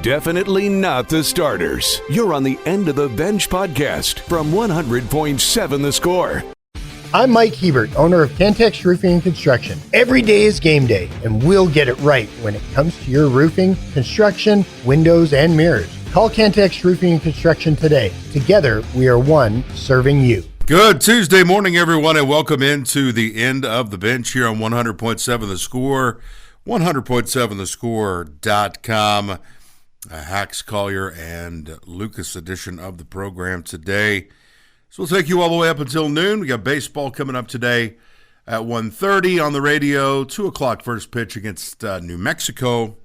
Definitely not the starters. You're on the End of the Bench podcast from 100.7 The Score. I'm Mike Hebert, owner of Cantex Roofing and Construction. Every day is game day, and we'll get it right when it comes to your roofing, construction, windows, and mirrors. Call Cantex Roofing and Construction today. Together, we are one serving you. Good Tuesday morning, everyone, and welcome into the End of the Bench here on 100.7 The Score, 100.7thescore.com. Hax, Collier, and Lucas edition of the program today. So we'll take you all the way up until noon. We got baseball coming up today at 1:30 on the radio. 2 o'clock first pitch against New Mexico,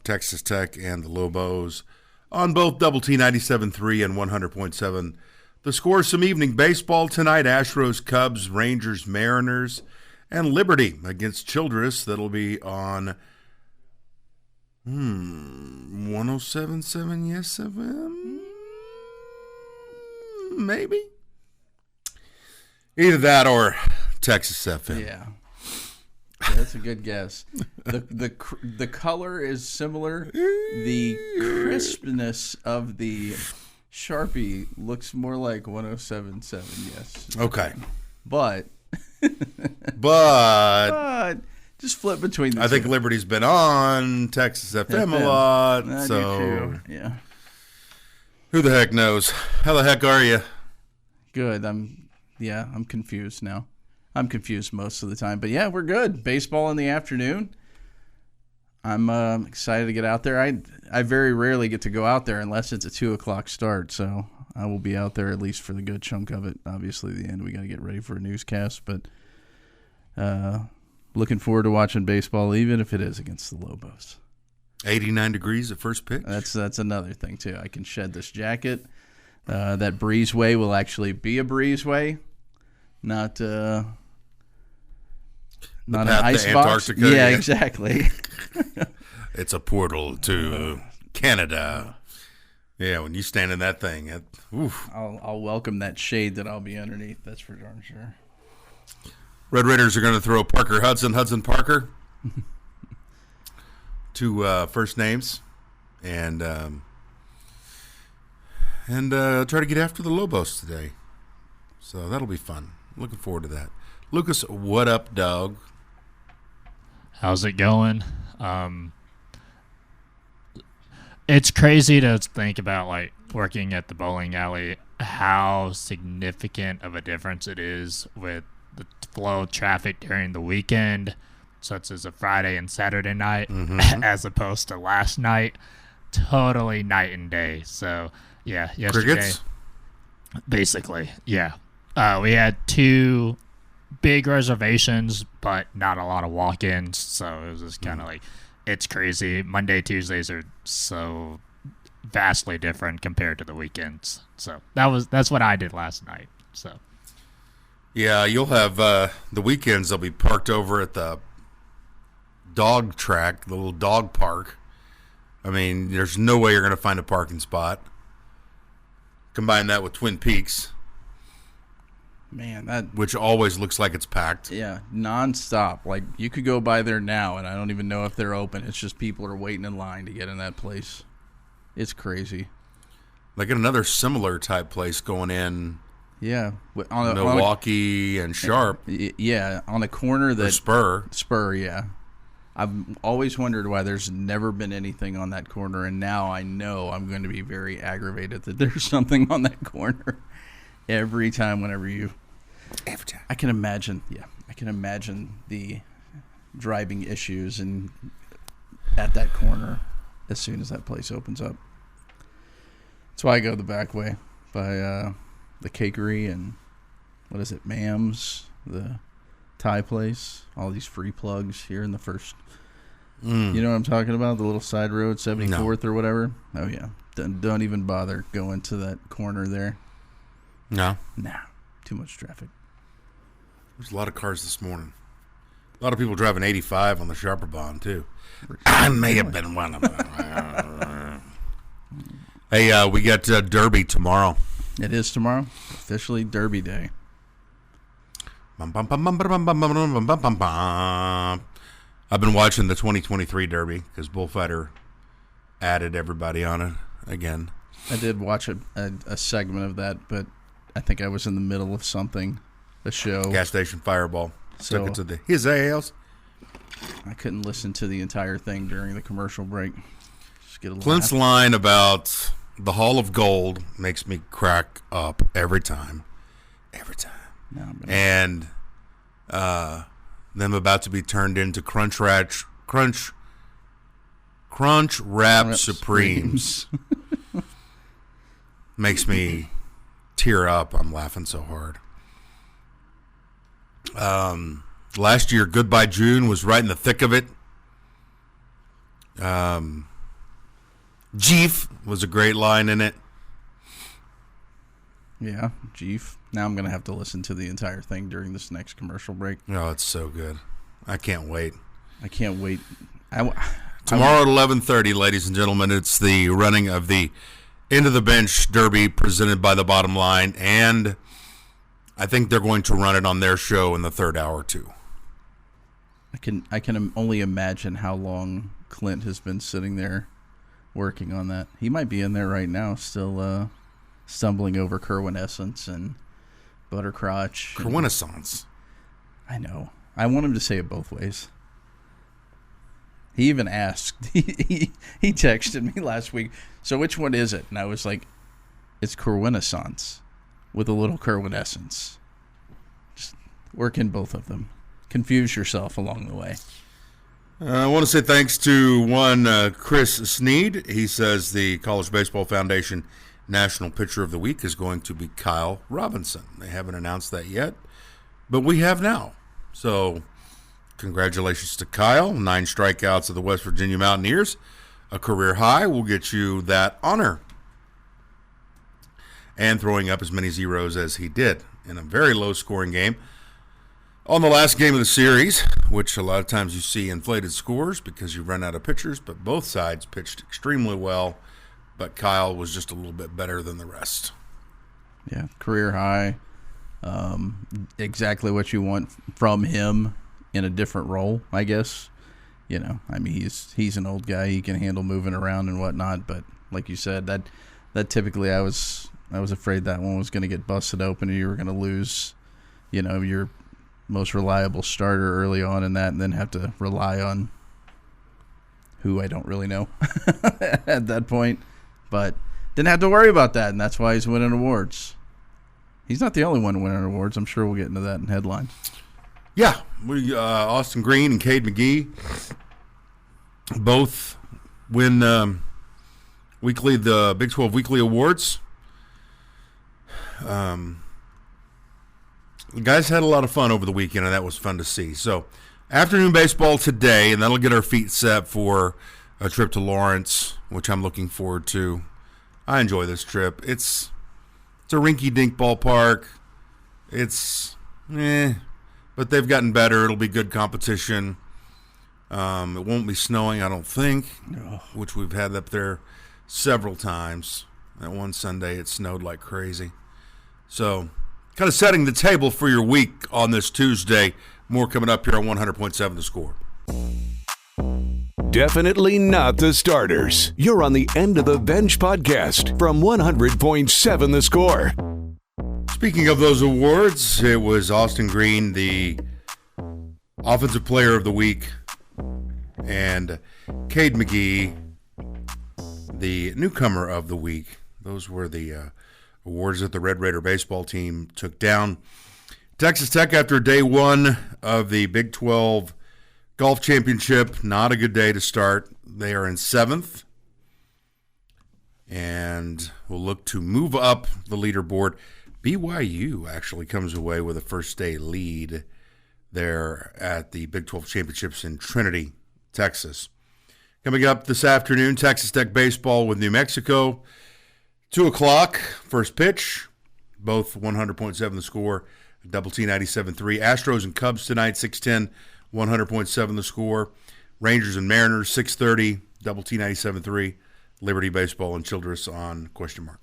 Texas Tech, and the Lobos on both Double T 97.3 and 100.7. The Score, some evening baseball tonight. Astros, Cubs, Rangers, Mariners, and Liberty against Childress. That'll be on 107.7 Yes FM? Maybe? Either that or Texas FM. Yeah, that's a good guess. The color is similar. The crispness of the Sharpie looks more like 107.7 Yes. Okay. But just flip between the two. I think Liberty's been on Texas FM a lot. I so do too. Yeah. Who the heck knows? How the heck are you? Good. I'm confused now. I'm confused most of the time. But yeah, we're good. Baseball in the afternoon. I'm excited to get out there. I very rarely get to go out there unless it's a 2 o'clock start. So I will be out there at least for the good chunk of it. Obviously, the end we got to get ready for a newscast. But looking forward to watching baseball, even if it is against the Lobos. 89 degrees at first pitch. That's another thing too. I can shed this jacket. That breezeway will actually be a breezeway, not an ice box. Antarctica. Yeah, exactly. It's a portal to Canada. Yeah, when you stand in that thing, oof. I'll welcome that shade that I'll be underneath. That's for darn sure. Red Raiders are going to throw Hudson Parker. Two first names, and try to get after the Lobos today. So that'll be fun. Looking forward to that. Lucas, what up, dog? How's it going? It's crazy to think about, like, working at the bowling alley, how significant of a difference it is with the flow of traffic during the weekend, such as a Friday and Saturday night, as opposed to last night. Totally night and day. So, yeah, yesterday. Crickets? Basically, yeah. We had 2 big reservations, but not a lot of walk-ins. So it was just kind of like, it's crazy. Monday, Tuesdays are so vastly different compared to the weekends. So that's what I did last night. So, yeah, you'll have the weekends. They'll be parked over at the dog track, the little dog park. I mean, there's no way you're going to find a parking spot. Combine that with Twin Peaks, Man, which always looks like it's packed. Yeah, nonstop. Like, you could go by there now, and I don't even know if they're open. It's just people are waiting in line to get in that place. It's crazy. Like at another similar type place going in. Yeah, Milwaukee and Sharp. Yeah, on a corner that Spur. Yeah. I've always wondered why there's never been anything on that corner, and now I know I'm going to be very aggravated that there's something on that corner every time. Every time. I can imagine the driving issues and at that corner as soon as that place opens up. That's why I go the back way by the cakery and what is it, Ma'am's, the Thai place, all these free plugs here in the first. You know what I'm talking about? The little side road, 74th or whatever? Oh, yeah. Don't even bother going to that corner there. No? Nah. Too much traffic. There's a lot of cars this morning. A lot of people driving 85 on the Sharper Bond, too. I may have been one of them. Hey, we got Derby tomorrow. It is tomorrow. Officially Derby Day. I've been watching the 2023 Derby because Bullfighter added everybody on it again. I did watch a segment of that, but I think I was in the middle of something, a show. Gas station fireball. So took it to his ales. I couldn't listen to the entire thing during the commercial break. Just get a Clint's laugh. line about the Hall of Gold makes me crack up every time. Every time. And them about to be turned into Crunch Wrap Supremes. Makes me tear up. I'm laughing so hard. Last year, Goodbye June was right in the thick of it. Geoff was a great line in it. Yeah, Geoff. Now I'm going to have to listen to the entire thing during this next commercial break. Oh, it's so good. I can't wait. I can't wait. Tomorrow at 11:30, ladies and gentlemen, it's the running of the End of the Bench Derby presented by The Bottom Line, and I think they're going to run it on their show in the third hour, too. I can only imagine how long Clint has been sitting there working on that. He might be in there right now, still stumbling over Kerwin Essence and Buttercrotch. Kerwinnessence. I know. I want him to say it both ways. He even asked. He texted me last week. So which one is it? And I was like, it's Kerwinnessence with a little Kerwin Essence. Just work in both of them. Confuse yourself along the way. I want to say thanks to one Chris Sneed. He says the College Baseball Foundation National Pitcher of the Week is going to be Kyle Robinson. They haven't announced that yet, but we have now. So congratulations to Kyle. 9 strikeouts of the West Virginia Mountaineers, a career high, will get you that honor. And throwing up as many zeros as he did in a very low-scoring game. On the last game of the series, which a lot of times you see inflated scores because you run out of pitchers, but both sides pitched extremely well, but Kyle was just a little bit better than the rest. Yeah, career high. Exactly what you want from him in a different role, I guess. You know, I mean, he's an old guy. He can handle moving around and whatnot, but like you said, that typically I was afraid that one was going to get busted open and you were going to lose, you know, your most reliable starter early on in that and then have to rely on who I don't really know at that point. But didn't have to worry about that, and that's why he's winning awards. He's not the only one winning awards. I'm sure we'll get into that in headlines. Yeah, we Austin Green and Cade McGee both win the Big 12 Weekly Awards. The guys had a lot of fun over the weekend, and that was fun to see. So, afternoon baseball today, and that'll get our feet set for a trip to Lawrence, which I'm looking forward to. I enjoy this trip. It's a rinky-dink ballpark. But they've gotten better. It'll be good competition. It won't be snowing, I don't think, which we've had up there several times. That one Sunday, it snowed like crazy. So, kind of setting the table for your week on this Tuesday. More coming up here on 100.7 The Score. Definitely not the starters. You're on the End of the Bench podcast from 100.7 The Score. Speaking of those awards, it was Austin Green, the Offensive Player of the Week, and Cade McGee, the Newcomer of the Week. Those were the awards that the Red Raider baseball team took down. Texas Tech, after day one of the Big 12 Golf Championship, not a good day to start. They are in 7th and will look to move up the leaderboard. BYU actually comes away with a first-day lead there at the Big 12 Championships in Trinity, Texas. Coming up this afternoon, Texas Tech baseball with New Mexico. 2 o'clock, first pitch, both 100.7 The Score, Double T 97.3. Astros and Cubs tonight, 6:10, 100.7 The Score. Rangers and Mariners, 6:30, Double T 97.3. Liberty Baseball and Childress on question mark.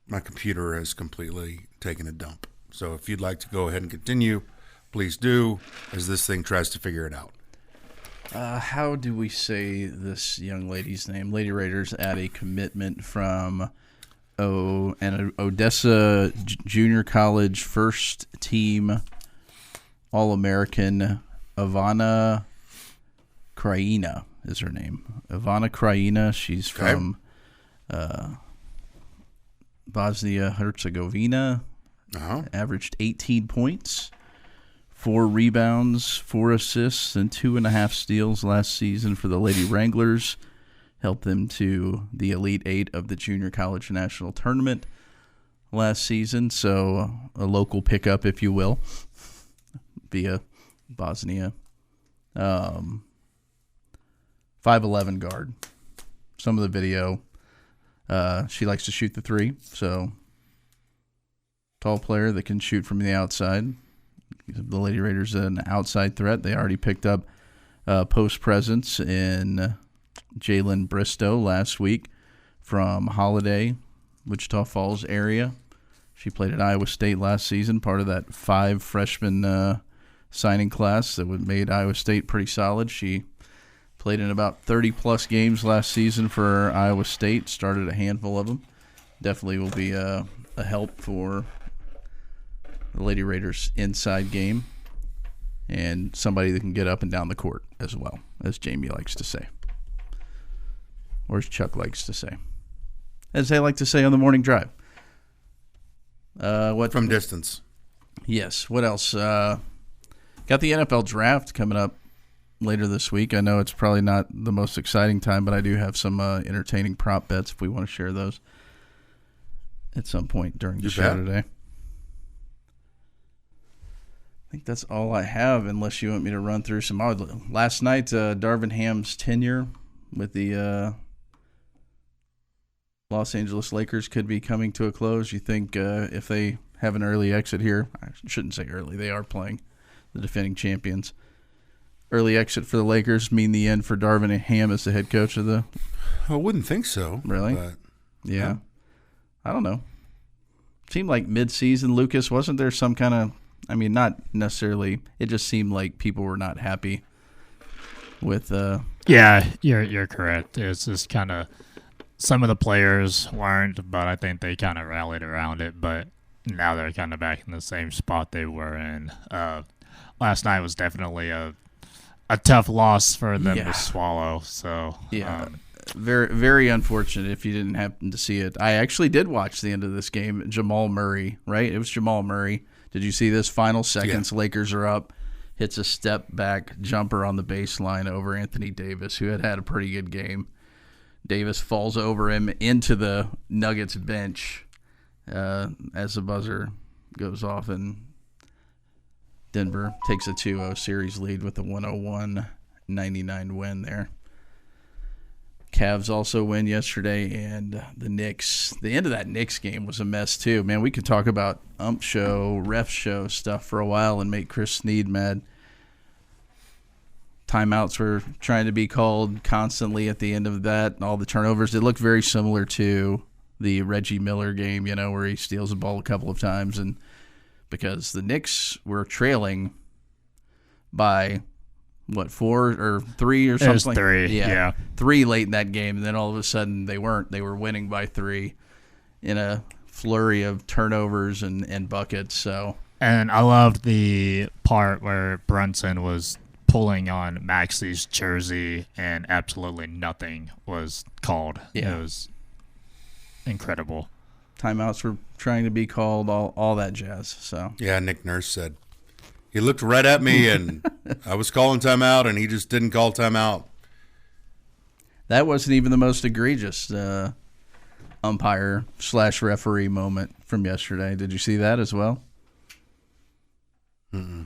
My computer has completely taken a dump. So if you'd like to go ahead and continue, please do, as this thing tries to figure it out. How do we say this young lady's name? Lady Raiders add a commitment from an Odessa Junior College first team All-American. Ivana Krajina is her name. Ivana Krajina. She's from Bosnia-Herzegovina. Averaged 18 points. 4 rebounds, 4 assists, and 2.5 steals last season for the Lady Wranglers. Helped them to the Elite Eight of the Junior College National Tournament last season. So a local pickup, if you will, via Bosnia. 5'11" guard. Some of the video, she likes to shoot the three. So tall player that can shoot from the outside. The Lady Raiders an outside threat. They already picked up post presence in Jalen Bristow last week from Holiday, Wichita Falls area. She played at Iowa State last season, part of that 5 freshman signing class that made Iowa State pretty solid. She played in about 30-plus games last season for Iowa State, started a handful of them. Definitely will be a help for the Lady Raiders inside game, and somebody that can get up and down the court as well, as Jamie likes to say. Or as Chuck likes to say. As they like to say on the morning drive. From distance. Yes. What else? Got the NFL draft coming up later this week. I know it's probably not the most exciting time, but I do have some entertaining prop bets if we want to share those at some point during the show today. I think that's all I have, unless you want me to run through some other. Last night, Darvin Ham's tenure with the Los Angeles Lakers could be coming to a close. You think if they have an early exit here, I shouldn't say early, they are playing the defending champions. Early exit for the Lakers mean the end for Darvin Ham as the head coach of the... I wouldn't think so. Really? But, yeah. I don't know. Seemed like mid-season, Lucas, wasn't there some kind of... I mean, not necessarily. It just seemed like people were not happy with. Yeah, you're correct. It's just kind of some of the players weren't, but I think they kind of rallied around it. But now they're kind of back in the same spot they were in. Last night was definitely a tough loss for them to swallow. So very, very unfortunate if you didn't happen to see it. I actually did watch the end of this game. Jamal Murray, right? It was Jamal Murray. Did you see this? Final seconds, Lakers are up. Hits a step-back jumper on the baseline over Anthony Davis, who had a pretty good game. Davis falls over him into the Nuggets bench as the buzzer goes off, and Denver takes a 2-0 series lead with a 101-99 win there. Cavs also win yesterday, and the Knicks. The end of that Knicks game was a mess too. Man, we could talk about ump show, ref show stuff for a while and make Chris Snead mad. Timeouts were trying to be called constantly at the end of that, and all the turnovers. It looked very similar to the Reggie Miller game, where he steals the ball a couple of times, and because the Knicks were trailing by 4 or 3 or something? It was 3, yeah. 3 late in that game, and then all of a sudden they weren't. They were winning by 3 in a flurry of turnovers and buckets. So, and I loved the part where Brunson was pulling on Maxi's jersey and absolutely nothing was called. Yeah. It was incredible. Timeouts were trying to be called, all that jazz. So yeah, Nick Nurse said, he looked right at me, and I was calling timeout, and he just didn't call timeout. That wasn't even the most egregious umpire/referee moment from yesterday. Did you see that as well? Mm-mm.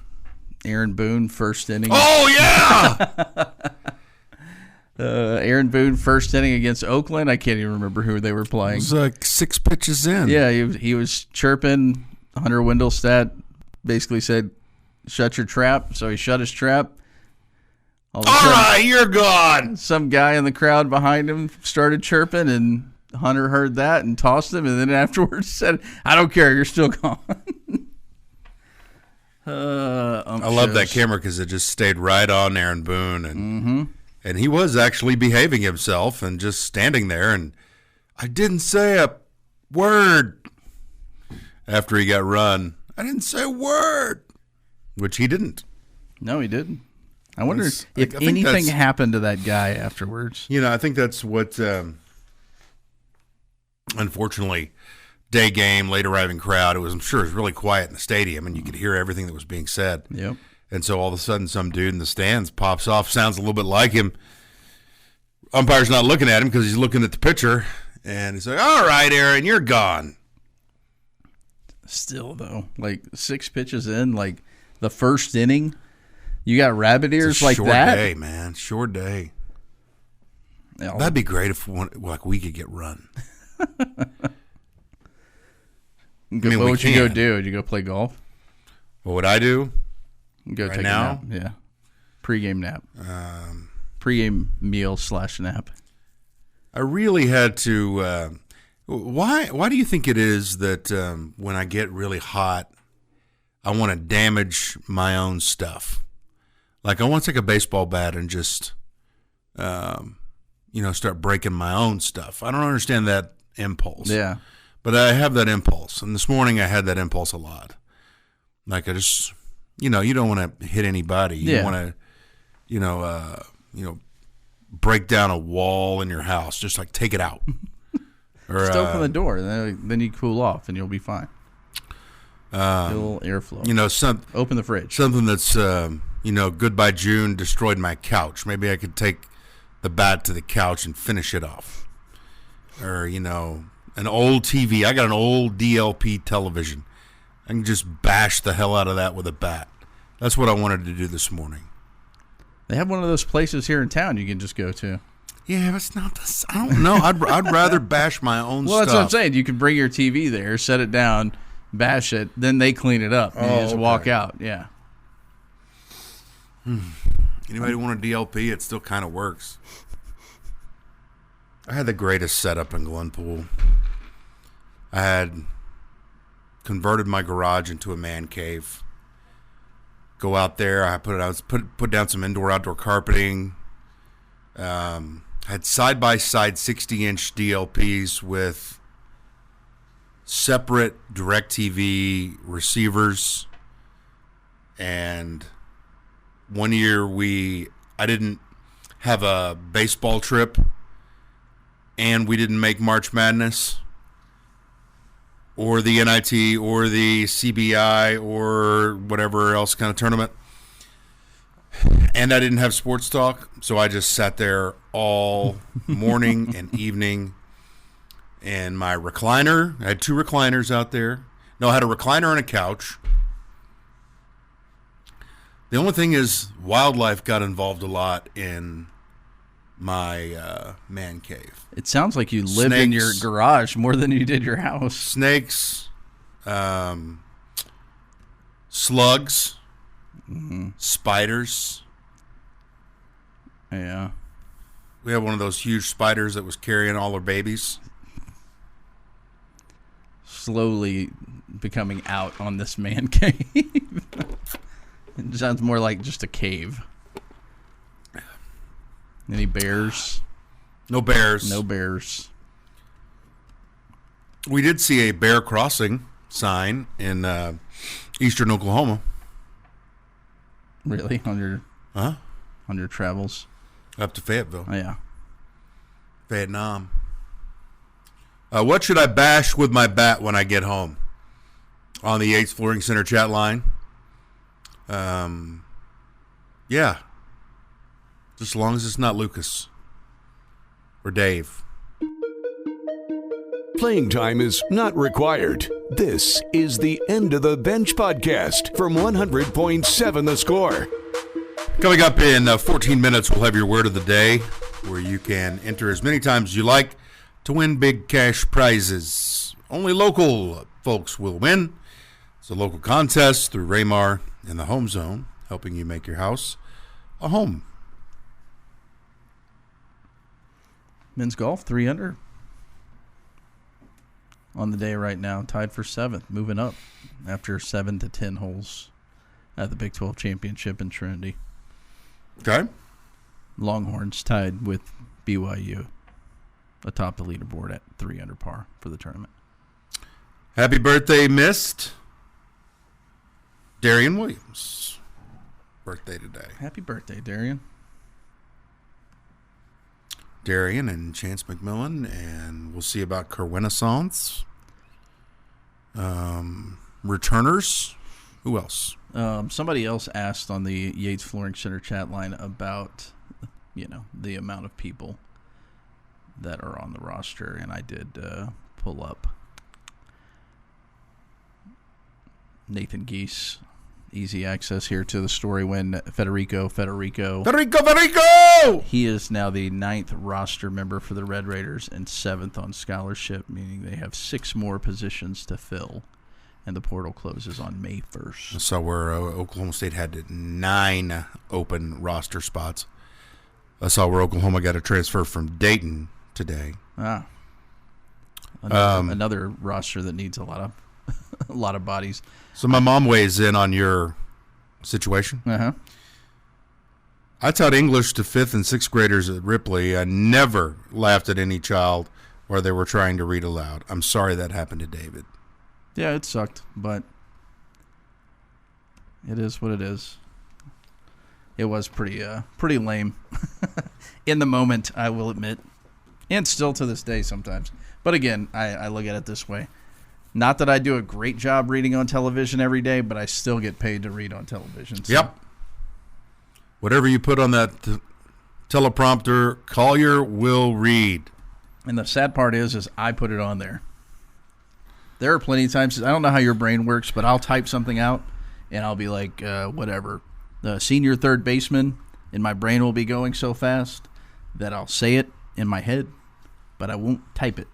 Aaron Boone, first inning. Oh, yeah! Aaron Boone, first inning against Oakland. I can't even remember who they were playing. It was like 6 pitches in. Yeah, he was chirping. Hunter Wendelstedt basically said, "Shut your trap." So he shut his trap. All right, you're gone. Some guy in the crowd behind him started chirping, and Hunter heard that and tossed him, and then afterwards said, "I don't care, you're still gone." I love that camera because it just stayed right on Aaron Boone, and he was actually behaving himself and just standing there. And I didn't say a word after he got run. I didn't say a word, which he didn't. No, he didn't. I wonder if anything happened to that guy afterwards. I think that's what, unfortunately, day game, late arriving crowd. I'm sure it was really quiet in the stadium, and you could hear everything that was being said. Yep. And so all of a sudden, some dude in the stands pops off, sounds a little bit like him. Umpire's not looking at him because he's looking at the pitcher, and he's like, "All right, Aaron, you're gone." Still, though, like 6 pitches in, like the first inning, you got rabbit ears like that. Short day, man. Short day. Yeah, that'd be great if we could get run. What would you go do? Would you go play golf? What would I do? Go right take now? a nap. Yeah. Pre-game nap. Pre-game meal / nap. I really had to. Why do you think it is that when I get really hot, I want to damage my own stuff? Like I want to take a baseball bat and just, start breaking my own stuff. I don't understand that impulse. Yeah. But I have that impulse, and this morning I had that impulse a lot. Like I just, you don't want to hit anybody. You want to, break down a wall in your house. Just like take it out. Or just open the door, then you cool off, and you'll be fine. Get a little airflow. Open the fridge. Something that's, Goodbye June destroyed my couch. Maybe I could take the bat to the couch and finish it off. Or, an old TV. I got an old DLP television. I can just bash the hell out of that with a bat. That's what I wanted to do this morning. They have one of those places here in town you can just go to. Yeah, but it's not the. I don't know. I'd rather bash my own stuff. Well, that's what I'm saying. You can bring your TV there, set it down, bash it, then they clean it up. And you just walk out. Yeah. Anybody want a DLP? It still kind of works. I had the greatest setup in Glenpool. I had converted my garage into a man cave. Go out there. I put down some indoor-outdoor carpeting. Had side-by-side 60-inch DLPs with separate DirecTV receivers. And one year I didn't have a baseball trip, and we didn't make March Madness or the NIT or the CBI or whatever else kind of tournament. And I didn't have sports talk, so I just sat there all morning and evening. And my recliner, I had 2 recliners out there. No, I had a recliner and a couch. The only thing is wildlife got involved a lot in my man cave. It sounds like you lived in your garage more than you did your house. Snakes, slugs, spiders. Yeah. We had one of those huge spiders that was carrying all our babies. Slowly becoming out on this man cave. It sounds more like just a cave. Any bears? No bears. No bears. We did see a bear crossing sign in eastern Oklahoma. Really? On your travels? Up to Fayetteville. Oh, yeah. Vietnam. What should I bash with my bat when I get home? On the Yates Flooring Center chat line. Yeah. Just as long as it's not Lucas or Dave. Playing time is not required. This is the End of the Bench podcast from 100.7 The Score. Coming up in 14 minutes, we'll have your word of the day, where you can enter as many times as you like to win big cash prizes. Only local folks will win. It's a local contest through Raymar and the Home Zone, helping you make your house a home. Men's golf, 3 under. On the day right now, tied for 7th, moving up after 7 to 10 holes. at the Big 12 championship in Trinity. Okay. Longhorns tied with BYU atop the leaderboard at 3 under par for the tournament. Happy birthday, missed Darian Williams. Birthday today. Happy birthday, Darian. Darian and Chance McMillan, and we'll see about Kerrenaissance. Returners. Who else? Somebody else asked on the Yates Flooring Center chat line about, the amount of people that are on the roster, and I did pull up Nathan Geese. Easy access here to the story when Federico. He is now the 9th roster member for the Red Raiders and 7th on scholarship, meaning they have 6 more positions to fill, and the portal closes on May 1st. I saw where Oklahoma State had 9 open roster spots. I saw where Oklahoma got a transfer from Dayton today. Another roster that needs a lot of bodies. So my mom weighs in on your situation. I taught English to 5th and 6th graders at Ripley. I never laughed at any child where they were trying to read aloud. I'm sorry that happened to David. Yeah, it sucked, but it is what it is. It was pretty lame in the moment, I will admit, and still to this day sometimes. But again, I look at it this way. Not that I do a great job reading on television every day, but I still get paid to read on television. So. Yep. Whatever you put on that teleprompter, Collier will read. And the sad part is I put it on there. There are plenty of times, I don't know how your brain works, but I'll type something out, and I'll be like, whatever. The senior third baseman, and my brain will be going so fast that I'll say it in my head, but I won't type it.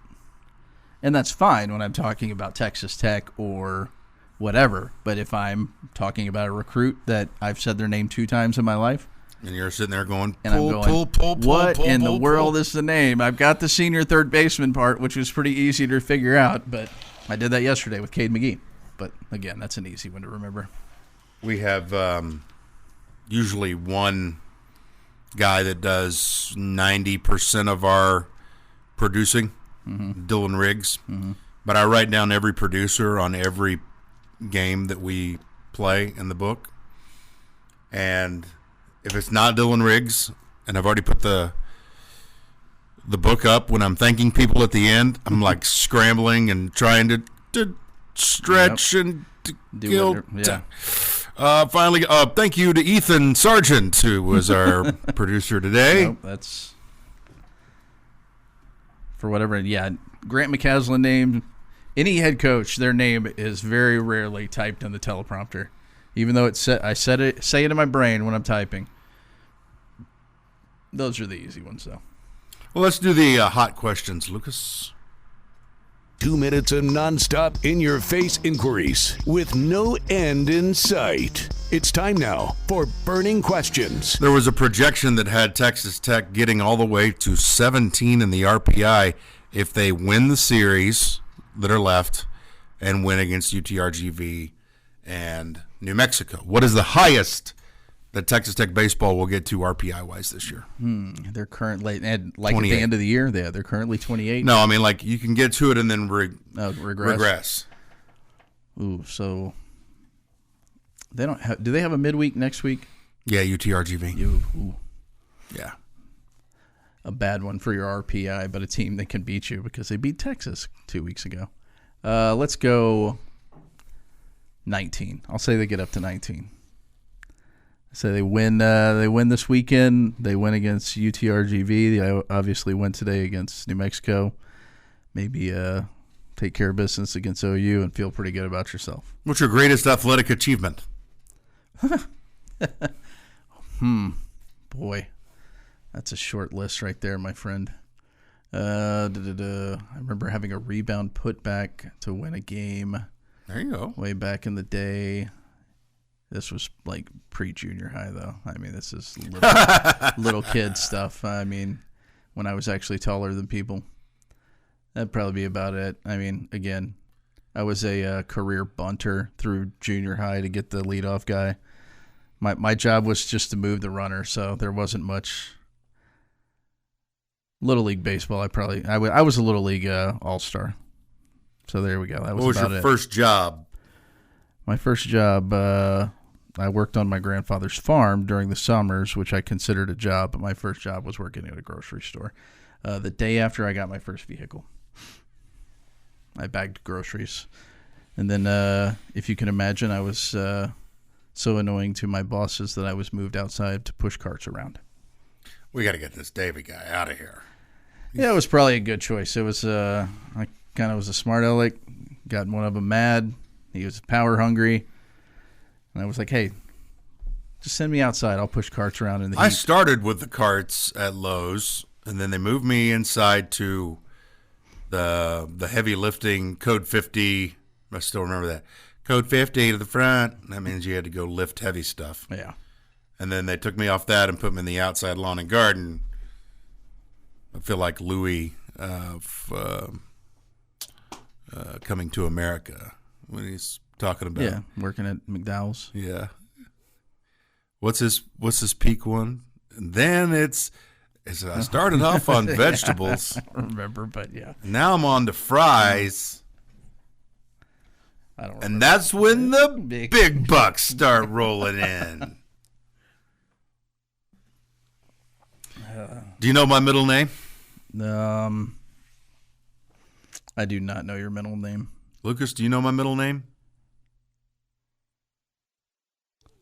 And that's fine when I'm talking about Texas Tech or whatever. But if I'm talking about a recruit that I've said their name 2 times in my life, and you're sitting there going, pull, what in the world is the name? I've got the senior third baseman part, which was pretty easy to figure out, but I did that yesterday with Cade McGee. But again, that's an easy one to remember. We have usually one guy that does 90% of our producing. Dylan Riggs. But I write down every producer on every game that we play in the book. And if it's not Dylan Riggs, and I've already put the book up, when I'm thanking people at the end, I'm like scrambling and trying to stretch and to Do finally, thank you to Ethan Sargent, who was our producer today. Nope, that's for whatever. Yeah, Grant McCaslin name. Any head coach, their name is very rarely typed on the teleprompter, even though I say it in my brain when I'm typing. Those are the easy ones, though. Well, let's do the hot questions, Lucas. 2 minutes of nonstop in-your-face inquiries with no end in sight. It's time now for Burning Questions. There was a projection that had Texas Tech getting all the way to 17 in the RPI if they win the series that are left and win against UTRGV and New Mexico. What is the highest that Texas Tech baseball will get to RPI-wise this year? They're currently, and like 28. at the end of the year, they're currently 28. No, I mean, like, you can get to it and then regress. Ooh, so they don't have. Do they have a midweek next week? Yeah, UTRGV. Ooh, Yeah. a bad one for your RPI, but a team that can beat you because they beat Texas 2 weeks ago. Let's go 19. I'll say they get up to 19. So they win. They win this weekend. They win against UTRGV. They obviously win today against New Mexico. Maybe take care of business against OU and feel pretty good about yourself. What's your greatest athletic achievement? Boy, that's a short list right there, my friend. I remember having a rebound putback to win a game. There you go. Way back in the day. This was like pre-junior high, though. I mean, this is little kid stuff. I mean, when I was actually taller than people. That'd probably be about it. I mean, again, I was a career bunter through junior high to get the leadoff guy. My job was just to move the runner, so there wasn't much. Little League baseball, I was a Little League all-star. So there we go. That was What was about your it. first job? My first job, I worked on my grandfather's farm during the summers, which I considered a job, but my first job was working at a grocery store. The day after I got my first vehicle, I bagged groceries. And then, if you can imagine, I was so annoying to my bosses that I was moved outside to push carts around. We got to get this Davey guy out of here. Yeah, it was probably a good choice. It was I kind of was a smart aleck, got one of them mad. He was power hungry. And I was like, hey, just send me outside. I'll push carts around in the heat. I started with the carts at Lowe's, and then they moved me inside to the heavy lifting Code 50. I still remember that. Code 50 to the front. That means you had to go lift heavy stuff. Yeah. And then they took me off that and put me in the outside lawn and garden. I feel like Louis Coming to America when he's talking about. Yeah, working at McDowell's. Yeah. What's his peak one? And then it's I started off on vegetables. I don't remember, but yeah. Now I'm on to fries. I don't remember. And that's when the big bucks start rolling in. Do you know my middle name? I do not know your middle name. Lucas, do you know my middle name?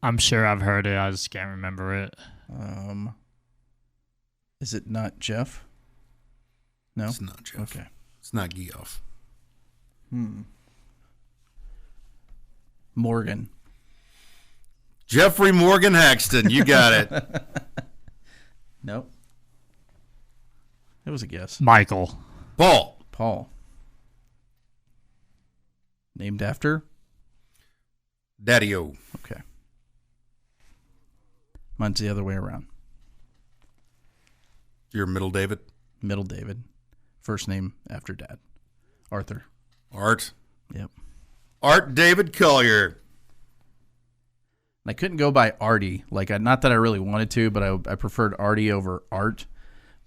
I'm sure I've heard it. I just can't remember it. Is it not Geoff? No? It's not Geoff. Okay. It's not Geoff. Morgan. Jeffrey Morgan Haxton. You got it. Nope. It was a guess. Michael. Paul. Named after? Daddy-O. Okay. Mine's the other way around. Your middle David? Middle David. First name after dad. Arthur. Art. Yep. Art David Collier. I couldn't go by Artie. Not that I really wanted to, but I preferred Artie over Art.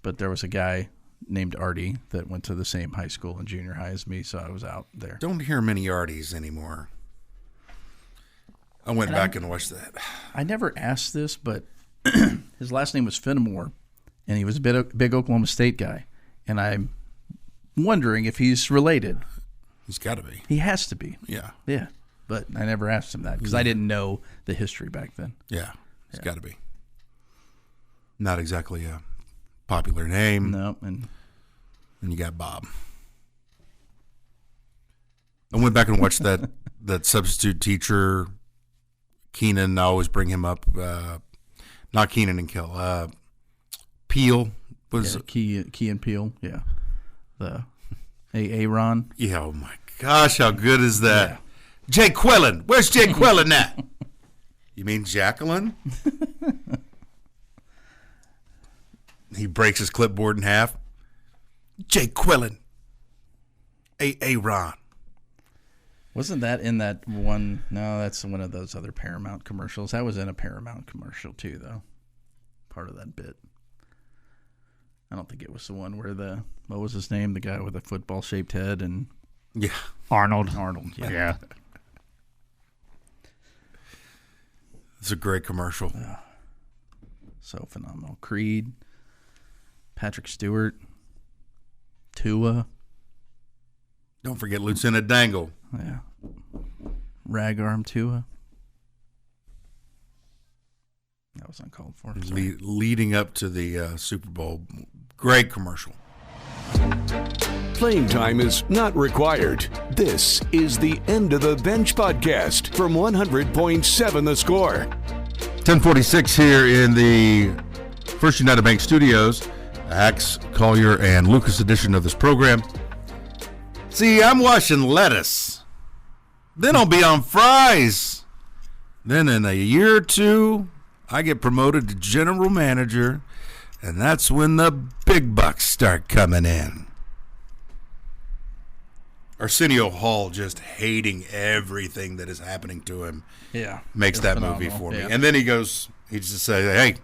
But there was a guy named Artie that went to the same high school and junior high as me, so I was out there. Don't hear many Arties anymore. I went back and watched that. I never asked this, but his last name was Fenimore, and he was a big Oklahoma State guy. And I'm wondering if he's related. He's got to be. He has to be. Yeah. Yeah. But I never asked him that because I didn't know the history back then. Yeah. He's got to be. Not exactly a popular name. No. And you got Bob. I went back and watched that substitute teacher, Keenan. I always bring him up. Not Keenan and Kel. Peel was Key and Peele. Yeah. The Aaron. Yeah. Oh my gosh, how good is that? Yeah. Jay Quillen. Where's Jay Quillen at? You mean Jacqueline? He breaks his clipboard in half. Jay Quillen. Aaron. Wasn't that in that one? No, that's one of those other Paramount commercials. That was in a Paramount commercial too, though. Part of that bit. I don't think it was the one where what was his name? The guy with the football-shaped head and Yeah. Arnold. Yeah. It's a great commercial. So phenomenal. Creed, Patrick Stewart, Tua. Don't forget Lieutenant Dangle. Yeah. Ragarm Tua. That was uncalled for. Leading up to the Super Bowl. Great commercial. Playing time is not required. This is the End of the Bench podcast from 100.7 The Score. 10:46 here in the First United Bank Studios. Axe, Collier, and Lucas edition of this program. See, I'm washing lettuce. Then I'll be on fries. Then in a year or two, I get promoted to general manager, and that's when the big bucks start coming in. Arsenio Hall just hating everything that is happening to him makes that movie for me. Yeah. And then he just says, hey,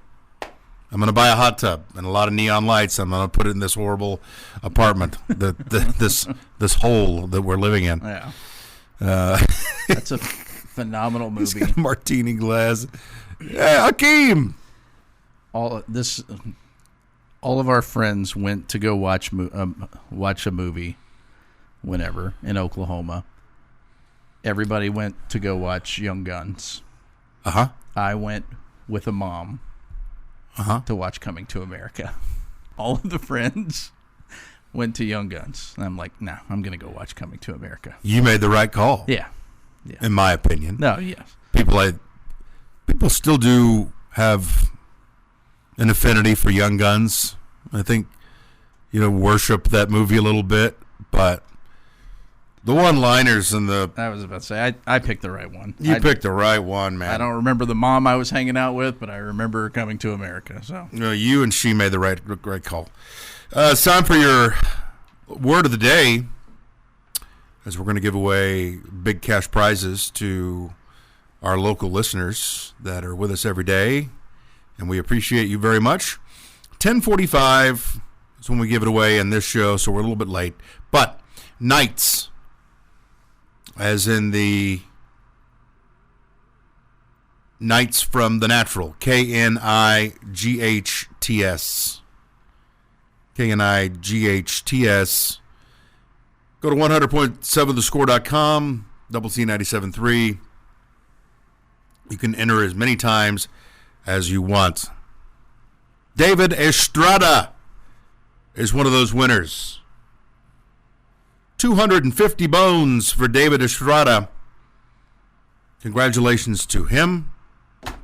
I'm going to buy a hot tub and a lot of neon lights. I'm going to put it in this horrible apartment, this hole that we're living in. Yeah. That's a phenomenal movie. He's got a martini glass. Yeah, Hakeem. All of our friends went to go watch a movie whenever in Oklahoma. Everybody went to go watch Young Guns. Uh-huh. I went with a mom to watch Coming to America. All of the friends went to Young Guns. And I'm like, nah, I'm going to go watch Coming to America. You made the right call. Yeah. In my opinion. No, yes. People still do have an affinity for Young Guns. I think, worship that movie a little bit, but the one-liners and I was about to say, I picked the right one. You picked the right one, man. I don't remember the mom I was hanging out with, but I remember Coming to America. So you and she made the right call. It's time for your word of the day, as we're going to give away big cash prizes to our local listeners that are with us every day, and we appreciate you very much. 10:45 is when we give it away in this show, so we're a little bit late. But Knights, as in the Knights from The Natural, Knights. Knights. Go to 100.7thescore.com, double C 97.3. You can enter as many times as you want. David Estrada is one of those winners. 250 bones for David Estrada. Congratulations to him.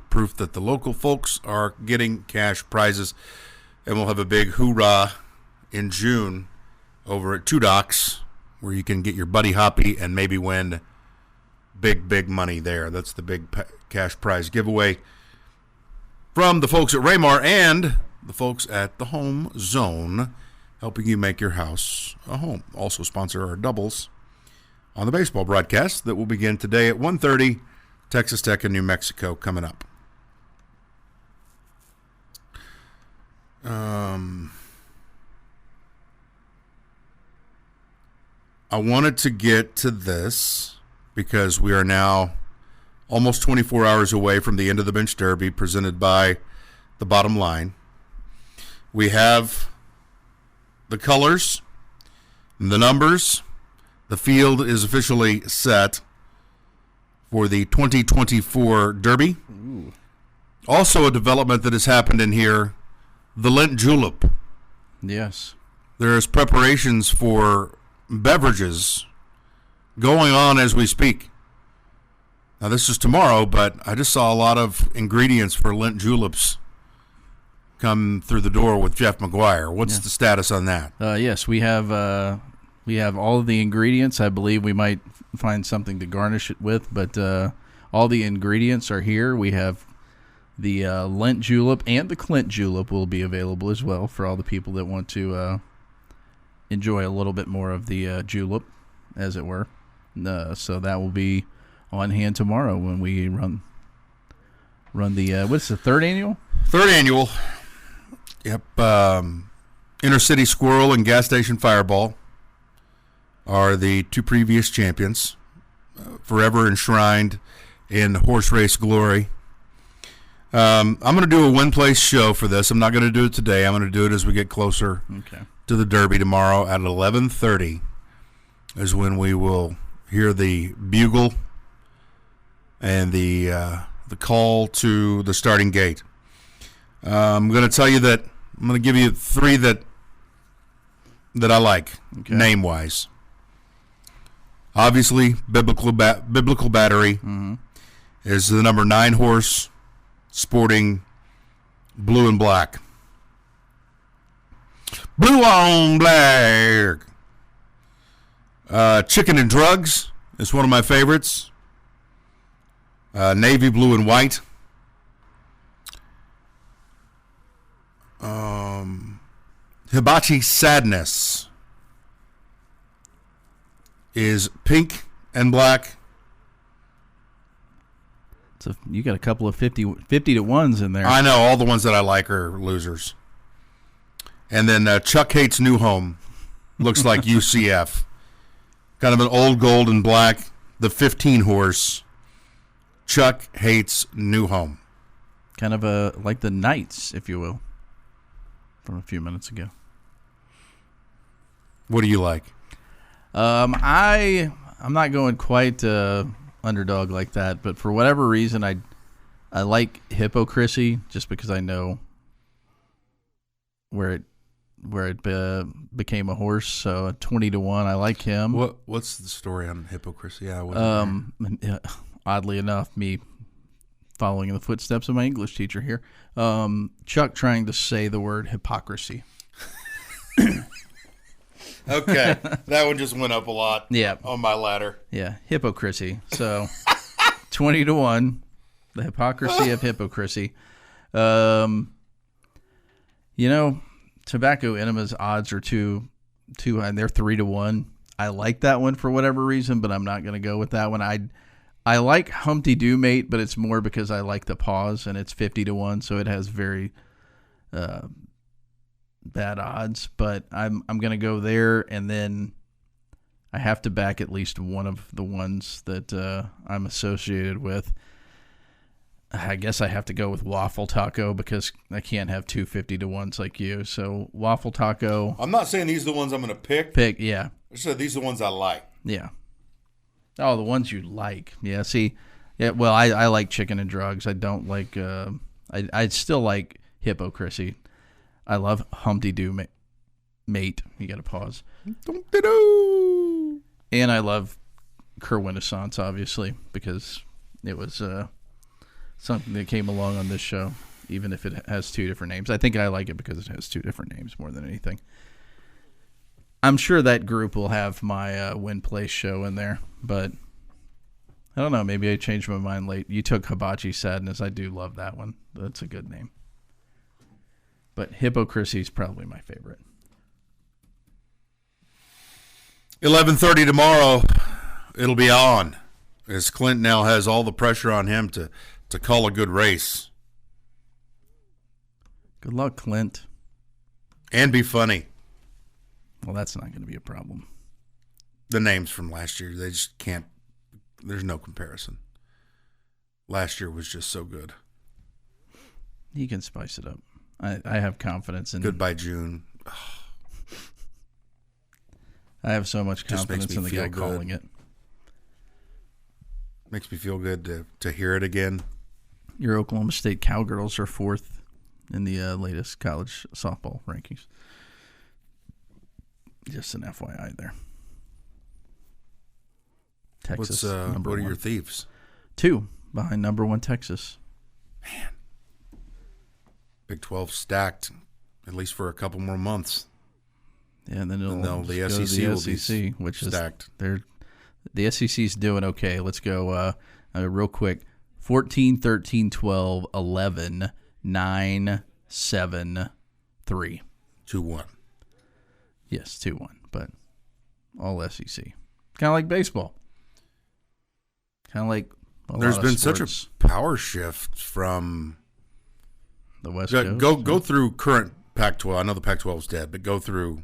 Proof that the local folks are getting cash prizes. And we'll have a big hoorah in June over at Two Docks, where you can get your buddy hoppy and maybe win big money there. That's the big cash prize giveaway from the folks at Raymar and the folks at the Home Zone, helping you make your house a home. Also sponsor our doubles on the baseball broadcast that will begin today at 1:30. Texas Tech and New Mexico coming up. I wanted to get to this because we are now almost 24 hours away from the end of the Bench Derby presented by the Bottom Line. We have the colors, the numbers. The field is officially set for the 2024 Derby. Ooh. Also a development that has happened in here, the Lent Julep. Yes. There's preparations for beverages going on as we speak. Now, this is tomorrow, but I just saw a lot of ingredients for Lent Juleps come through the door with Jeff McGuire. What's the status on that? Yes, we have all of the ingredients. I believe we might find something to garnish it with, but all the ingredients are here. We have the Lent Julep and the Clint Julep will be available as well for all the people that want to enjoy a little bit more of the julep, as it were. So that will be on hand tomorrow when we run the what's the third annual? Third annual. Yep. Inner City Squirrel and Gas Station Fireball are the two previous champions, forever enshrined in horse race glory. I'm going to do a one-place show for this. I'm not going to do it today. I'm going to do it as we get closer to the Derby tomorrow at 11:30 is when we will hear the bugle and the call to the starting gate. I'm going to tell you that I'm going to give you three that I like, name-wise. Obviously, Biblical Battery is the number 9 horse, sporting blue and black. Blue on black. Chicken and Drugs is one of my favorites. Navy blue and white. Hibachi Sadness is pink and black. So you got a couple of 50 to 1s in there. I know. All the ones that I like are losers. And then Chuck hates New Home. Looks like UCF. Kind of an old gold and black. The 15 horse. Chuck hates New Home. Kind of like the Knights, if you will, from a few minutes ago. What do you like? I'm not going quite underdog like that, but for whatever reason, I like Hypocrisy just because I know where it became a horse. So 20 to 1, I like him. What's the story on Hypocrisy? Oddly enough, me following in the footsteps of my English teacher here, Chuck trying to say the word hypocrisy. Okay, that one just went up a lot. Yeah, on my ladder. Yeah, Hypocrisy. So 20 to 1, the hypocrisy of Hypocrisy. Tobacco Enemas odds are too high. They're 3 to 1. I like that one for whatever reason, but I'm not going to go with that one. I like Humpty Doo Mate, but it's more because I like the pause, and it's 50 to 1, so it has very bad odds. But I'm going to go there, and then I have to back at least one of the ones that I'm associated with. I guess I have to go with Waffle Taco because I can't have 2 50 to 1s like you. So Waffle Taco. I'm not saying these are the ones I'm going to pick. Yeah. I said these are the ones I like. Yeah. Oh, the ones you like. Yeah, see. Yeah, well, I like Chicken and Drugs. I don't like I still like Hypocrisy. I love Humpty Doo Mate. You got to pause. And I love Kerwinnessance, obviously, because it was something that came along on this show, even if it has 2 different names. I think I like it because it has 2 different names more than anything. I'm sure that group will have my Win Place show in there, but I don't know. Maybe I changed my mind late. You took Hibachi Sadness. I do love that one. That's a good name. But Hypocrisy is probably my favorite. 11:30 tomorrow. It'll be on, as Clint now has all the pressure on him to call a good race. Good luck, Clint. And be funny. Well, that's not going to be a problem. The names from last year, they just can't. There's no comparison. Last year was just so good. He can spice it up. I have confidence in Goodbye June. I have so much confidence in the guy good. calling it. Makes me feel good to hear it again. Your Oklahoma State Cowgirls are 4th in the latest college softball rankings. Just an FYI there. Texas, number what are 1. your thieves? 2 behind number 1 Texas. Man. Big 12 stacked, at least for a couple more months. Yeah, and then the SEC will be SEC, which stacked. The SEC's doing okay. Let's go real quick. 14, 13, 12, 11, 9, 7, 3. 2-1. Yes, 2-1, but all SEC. Kind of like baseball. Kind of like There's been such a power shift from the West Coast. Go through current Pac-12. I know the Pac-12 is dead, but go through.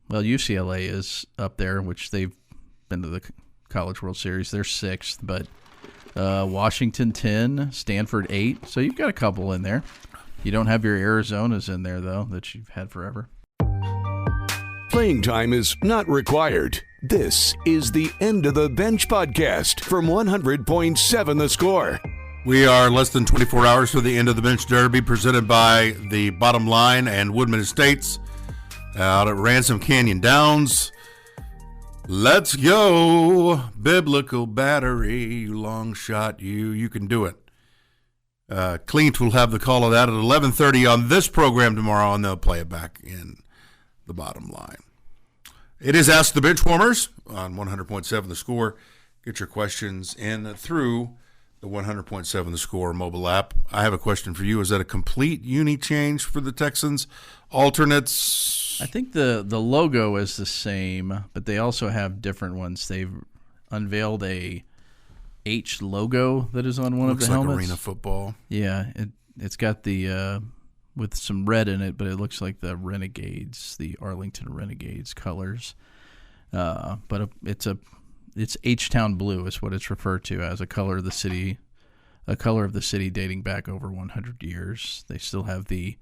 Well, UCLA is up there, which they've been to the College World Series. They're 6th, but Washington 10, Stanford 8. So you've got a couple in there. You don't have your Arizonas in there, though, that you've had forever. Playing time is not required. This is the End of the Bench podcast from 100.7 The Score. We are less than 24 hours for the End of the Bench Derby, presented by the Bottom Line and Woodman Estates out at Ransom Canyon Downs. Let's go, Biblical Battery, you long shot, you can do it. Clint will have the call of that at 11:30 on this program tomorrow, and they'll play it back in the Bottom Line. It is Ask the Benchwarmers on 100.7 The Score. Get your questions in through The 100.7 The Score mobile app. I have a question for you. Is that a complete uni change for the Texans? Alternates? I think the logo is the same, but they also have different ones. They've unveiled a H logo that is on one of the helmets. Looks like arena football. Yeah, it's got the with some red in it, but it looks like the Renegades, the Arlington Renegades colors. But it's H-Town blue is what it's referred to as, a color of the city dating back over 100 years. They still have the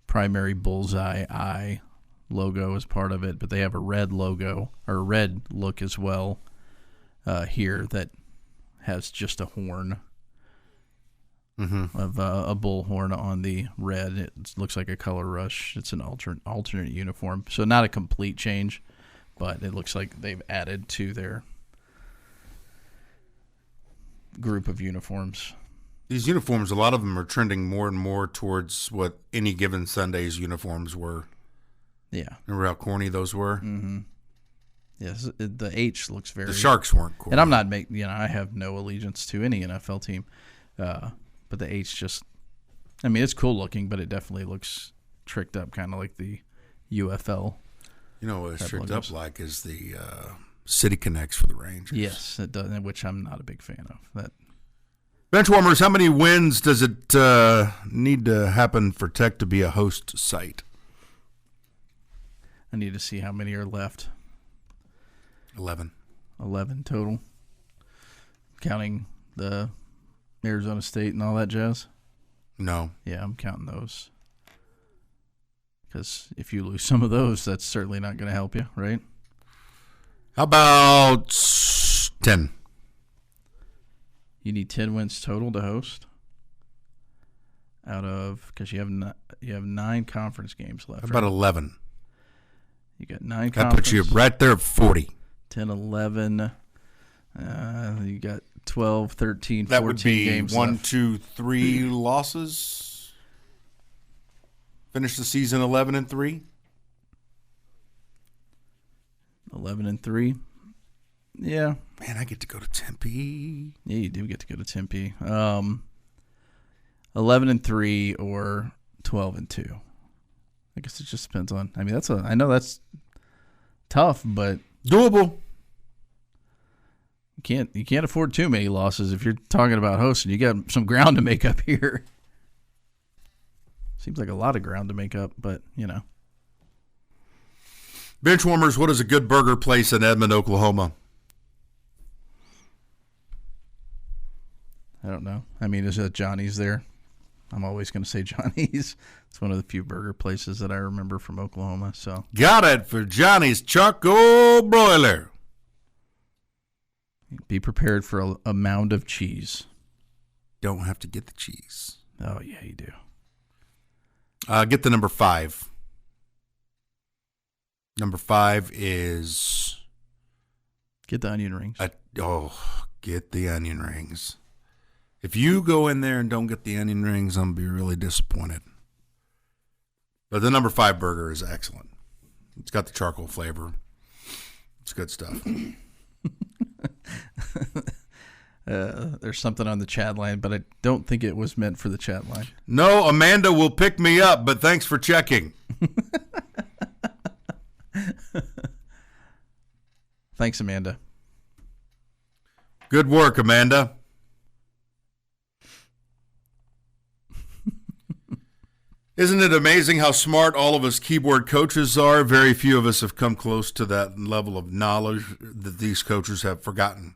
primary bullseye eye logo as part of it, but they have a red logo or a red look as well here that has just a horn of a bull horn on the red. It looks like a color rush. It's an alternate uniform, so not a complete change, but it looks like they've added to their group of uniforms. These uniforms, a lot of them are trending more and more towards what Any Given Sunday's uniforms were. Yeah. Remember how corny those were? Mm-hmm. Yes, the H looks very... The Sharks weren't corny. And I'm not I have no allegiance to any NFL team, but the H just... I mean, it's cool looking, but it definitely looks tricked up, kind of like the UFL. You know what it's tricked up like is the City Connects for the Rangers. Yes, it does, which I'm not a big fan of. That. Benchwarmers, how many wins does it need to happen for Tech to be a host site? I need to see how many are left. 11 total, counting the Arizona State and all that jazz. No. Yeah, I'm counting those. Because if you lose some of those, that's certainly not going to help you, right? How about 10? You need 10 wins total to host. Because you have 9 conference games left. How about 11? You got 9 That conference. puts you right there at 40. 10, 11. You got 12, 13, 14 that would be games 1, left. 2, 3 losses. Finish the season 11-3. 11-3. Yeah. Man, I get to go to Tempe. Yeah, you do get to go to Tempe. 11-3 or 12-2. I guess it just depends on. I mean, I know that's tough, but Doable. you can't afford too many losses if you're talking about hosting. You got some ground to make up here. Seems like a lot of ground to make up, but Benchwarmers, what is a good burger place in Edmond, Oklahoma? I don't know. I mean, is it Johnny's there? I'm always going to say Johnny's. It's one of the few burger places that I remember from Oklahoma. So Got it for Johnny's Charcoal Broiler. be prepared for a mound of cheese. Don't have to get the cheese. Oh, yeah, you do. Get the number 5. Number 5 is... Get the onion rings. Get the onion rings. If you go in there and don't get the onion rings, I'm going to be really disappointed. But the number 5 burger is excellent. It's got the charcoal flavor. It's good stuff. There's something on the chat line, but I don't think it was meant for the chat line. No, Amanda will pick me up, but thanks for checking. Thanks, Amanda. Good work, Amanda. Isn't it amazing how smart all of us keyboard coaches are? Very few of us have come close to that level of knowledge that these coaches have forgotten.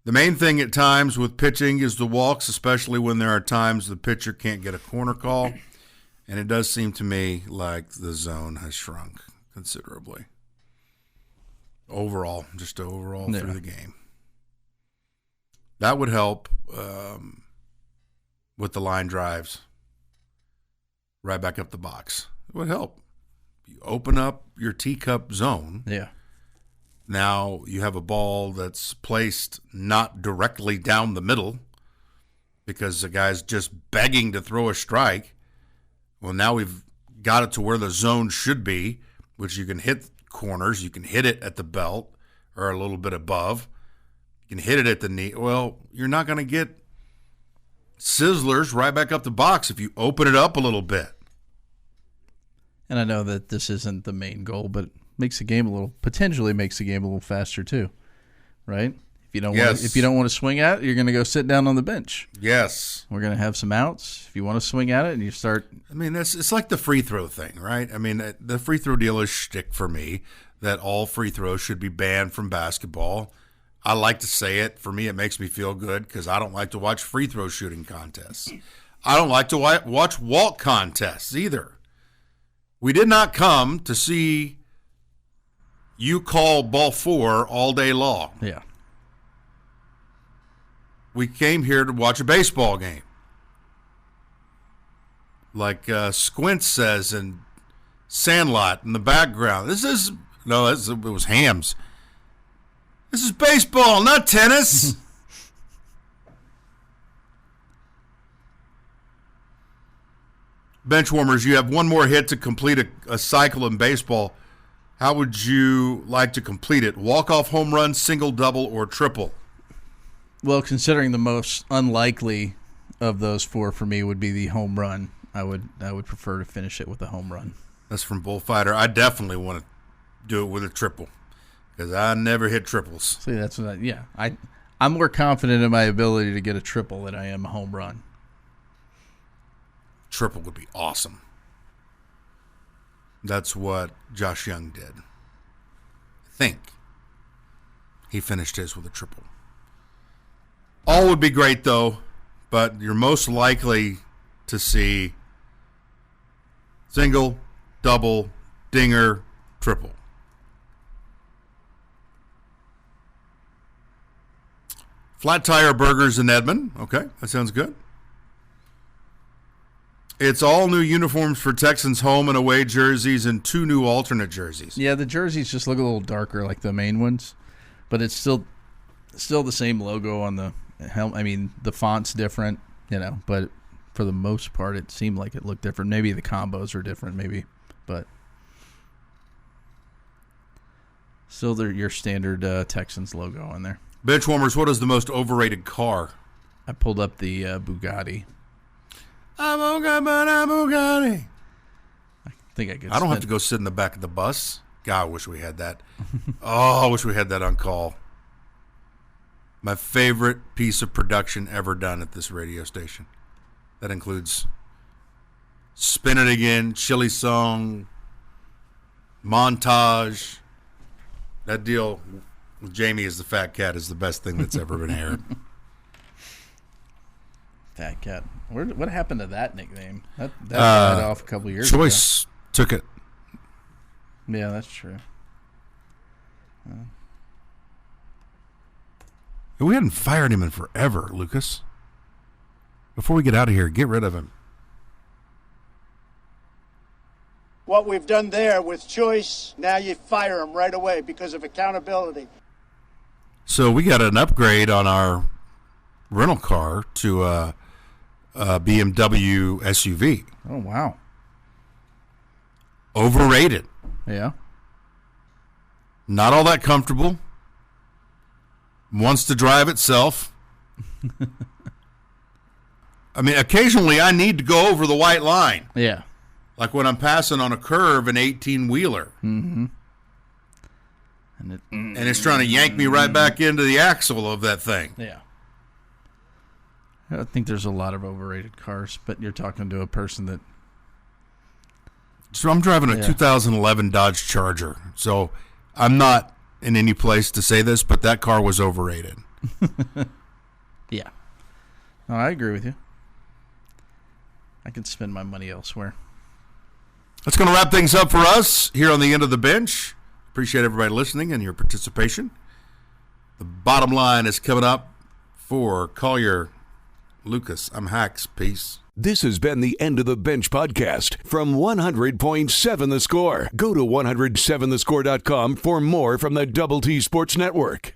The main thing at times with pitching is the walks, especially when there are times the pitcher can't get a corner call. And it does seem to me like the zone has shrunk considerably. Overall, through the game. That would help with the line drives. Right back up the box. It would help. You open up your teacup zone. Yeah. Now you have a ball that's placed not directly down the middle because the guy's just begging to throw a strike. Well, now we've got it to where the zone should be, which you can hit corners. You can hit it at the belt or a little bit above. can hit it at the knee. Well, you're not going to get sizzlers right back up the box if you open it up a little bit. And I know that this isn't the main goal, but potentially makes the game a little faster too, right? If you don't want to swing at it, you're going to go sit down on the bench. Yes. We're going to have some outs. If you want to swing at it and you start. I mean, it's like the free throw thing, right? I mean, the free throw deal is shtick for me that all free throws should be banned from basketball. I like to say it. For me, it makes me feel good because I don't like to watch free throw shooting contests. I don't like to watch walk contests either. We did not come to see you call ball 4 all day long. Yeah. We came here to watch a baseball game. Like Squint says in Sandlot in the background. It was Hams. This is baseball, not tennis. Benchwarmers, you have one more hit to complete a cycle in baseball. How would you like to complete it? Walk-off home run, single, double, or triple? Well, considering the most unlikely of those 4 for me would be the home run, I would prefer to finish it with a home run. That's from Bullfighter. I definitely want to do it with a triple because I never hit triples. See, that's what I'm more confident in my ability to get a triple than I am a home run. Triple would be awesome. That's what Josh Young did. I think he finished his with a triple. All would be great, though, but you're most likely to see single, double, dinger, triple. Flat Tire Burgers in Edmond. Okay, that sounds good. It's all new uniforms for Texans home and away jerseys and 2 new alternate jerseys. Yeah, the jerseys just look a little darker like the main ones, but it's still the same logo on the helmet. I mean, the font's different, but for the most part, it seemed like it looked different. Maybe the combos are different, but still your standard Texans logo on there. Benchwarmers, what is the most overrated car? I pulled up the Bugatti. I'm Bugatti. I think I could. I don't have to go sit in the back of the bus. God, I wish we had that. I wish we had that on call. My favorite piece of production ever done at this radio station. That includes Spin It Again, Chili Song, Montage. That deal with Jamie as the Fat Cat is the best thing that's ever been aired. Fat Cat. What happened to that nickname? That died off a couple years ago. Choice took it. Yeah, that's true. We hadn't fired him in forever, Lucas. Before we get out of here, get rid of him. What we've done there with Choice, now you fire him right away because of accountability. So we got an upgrade on our rental car to a BMW SUV. Oh, wow. Overrated. Yeah. Not all that comfortable. Wants to drive itself. I mean, occasionally I need to go over the white line. Yeah. Like when I'm passing on a curve, an 18-wheeler. Mm-hmm. And it's trying to yank me right back into the axle of that thing. Yeah. I think there's a lot of overrated cars, but you're talking to a person that... So I'm driving a 2011 Dodge Charger. So I'm not in any place to say this, but that car was overrated. Yeah. No, I agree with you. I could spend my money elsewhere. That's going to wrap things up for us here on the End of the Bench. Appreciate everybody listening and your participation. The bottom line is coming up for Collier, Lucas. I'm Hax. Peace. This has been the End of the Bench podcast from 100.7 The Score. Go to 107thescore.com for more from the Double T Sports Network.